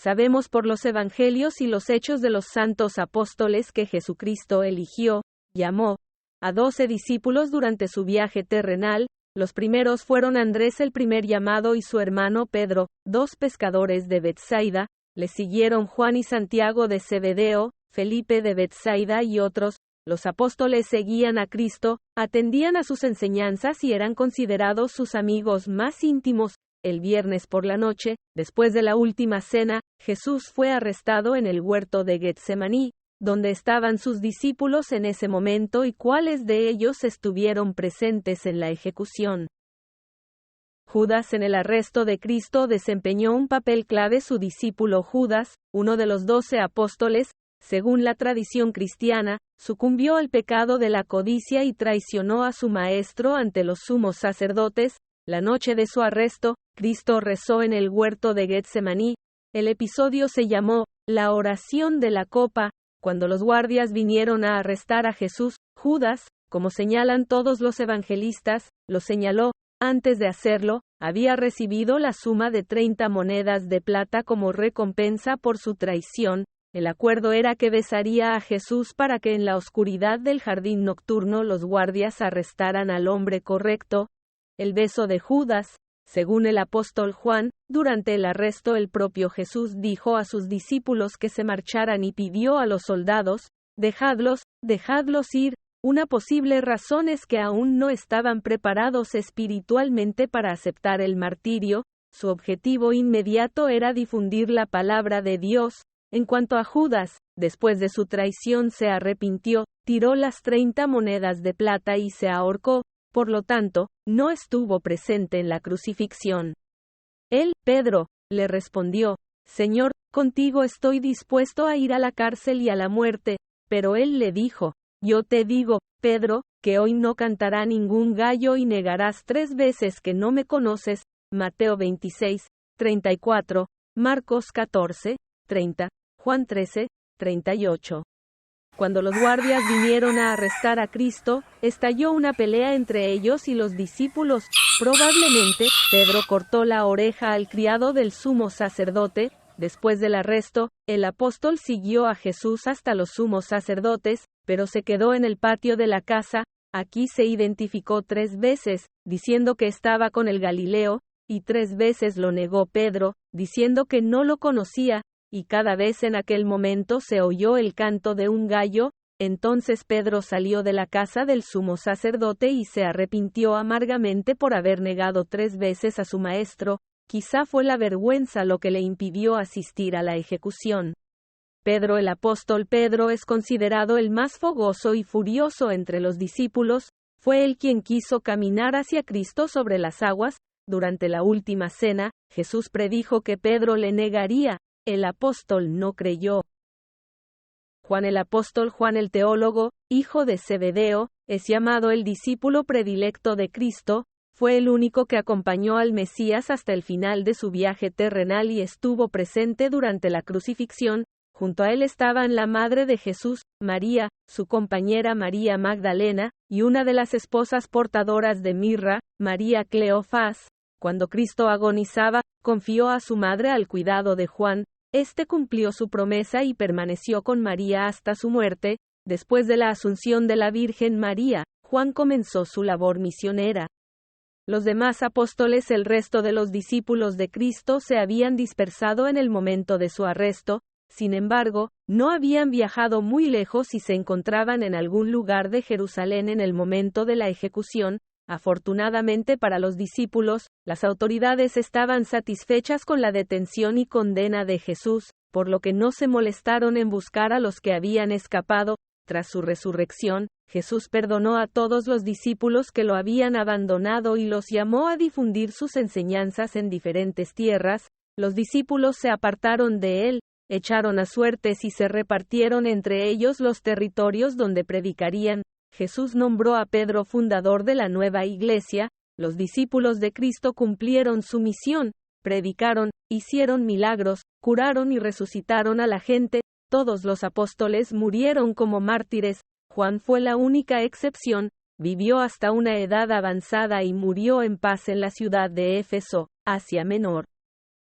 Sabemos por los evangelios y los hechos de los santos apóstoles que Jesucristo eligió, llamó, a 12 discípulos durante su viaje terrenal. Los primeros fueron Andrés el primer llamado y su hermano Pedro, 2 pescadores de Betsaida. Le siguieron Juan y Santiago de Zebedeo, Felipe de Betsaida y otros. Los apóstoles seguían a Cristo, atendían a sus enseñanzas y eran considerados sus amigos más íntimos. El viernes por la noche, después de la última cena, Jesús fue arrestado en el huerto de Getsemaní, donde estaban sus discípulos en ese momento y cuáles de ellos estuvieron presentes en la ejecución. Judas en el arresto de Cristo desempeñó un papel clave. Su discípulo Judas, uno de los 12 apóstoles, según la tradición cristiana, sucumbió al pecado de la codicia y traicionó a su maestro ante los sumos sacerdotes. La noche de su arresto, Cristo rezó en el huerto de Getsemaní. El episodio se llamó la oración de la copa. Cuando los guardias vinieron a arrestar a Jesús, Judas, como señalan todos los evangelistas, lo señaló. Antes de hacerlo, había recibido la suma de 30 monedas de plata como recompensa por su traición. El acuerdo era que besaría a Jesús para que en la oscuridad del jardín nocturno los guardias arrestaran al hombre correcto. El beso de Judas, según el apóstol Juan, durante el arresto el propio Jesús dijo a sus discípulos que se marcharan y pidió a los soldados, dejadlos ir. Una posible razón es que aún no estaban preparados espiritualmente para aceptar el martirio. Su objetivo inmediato era difundir la palabra de Dios. En cuanto a Judas, después de su traición se arrepintió, tiró las 30 monedas de plata y se ahorcó. Por lo tanto, no estuvo presente en la crucifixión. Él, Pedro, le respondió, Señor, contigo estoy dispuesto a ir a la cárcel y a la muerte. Pero él le dijo, yo te digo, Pedro, que hoy no cantará ningún gallo y negarás 3 veces que no me conoces. Mateo 26, 34, Marcos 14, 30, Juan 13, 38. Cuando los guardias vinieron a arrestar a Cristo, estalló una pelea entre ellos y los discípulos. Probablemente, Pedro cortó la oreja al criado del sumo sacerdote. Después del arresto, el apóstol siguió a Jesús hasta los sumos sacerdotes, pero se quedó en el patio de la casa. Aquí se identificó 3 veces, diciendo que estaba con el Galileo, y 3 veces lo negó Pedro, diciendo que no lo conocía. Y cada vez en aquel momento se oyó el canto de un gallo. Entonces Pedro salió de la casa del sumo sacerdote y se arrepintió amargamente por haber negado 3 veces a su maestro. Quizá fue la vergüenza lo que le impidió asistir a la ejecución. Pedro, el apóstol Pedro, es considerado el más fogoso y furioso entre los discípulos. Fue él quien quiso caminar hacia Cristo sobre las aguas. Durante la última cena, Jesús predijo que Pedro le negaría. El apóstol no creyó. Juan el apóstol, Juan el teólogo, hijo de Zebedeo, es llamado el discípulo predilecto de Cristo. Fue el único que acompañó al Mesías hasta el final de su viaje terrenal y estuvo presente durante la crucifixión. Junto a él estaban la madre de Jesús, María, su compañera María Magdalena, y una de las esposas portadoras de mirra, María Cleofás. Cuando Cristo agonizaba, confió a su madre al cuidado de Juan. Este cumplió su promesa y permaneció con María hasta su muerte. Después de la asunción de la Virgen María, Juan comenzó su labor misionera. Los demás apóstoles, el resto de los discípulos de Cristo, se habían dispersado en el momento de su arresto. Sin embargo, no habían viajado muy lejos y se encontraban en algún lugar de Jerusalén en el momento de la ejecución. Afortunadamente para los discípulos, las autoridades estaban satisfechas con la detención y condena de Jesús, por lo que no se molestaron en buscar a los que habían escapado. Tras su resurrección, Jesús perdonó a todos los discípulos que lo habían abandonado y los llamó a difundir sus enseñanzas en diferentes tierras. Los discípulos se apartaron de él, echaron a suertes y se repartieron entre ellos los territorios donde predicarían. Jesús nombró a Pedro fundador de la nueva iglesia. Los discípulos de Cristo cumplieron su misión, predicaron, hicieron milagros, curaron y resucitaron a la gente. Todos los apóstoles murieron como mártires. Juan fue la única excepción, vivió hasta una edad avanzada y murió en paz en la ciudad de Éfeso, Asia Menor.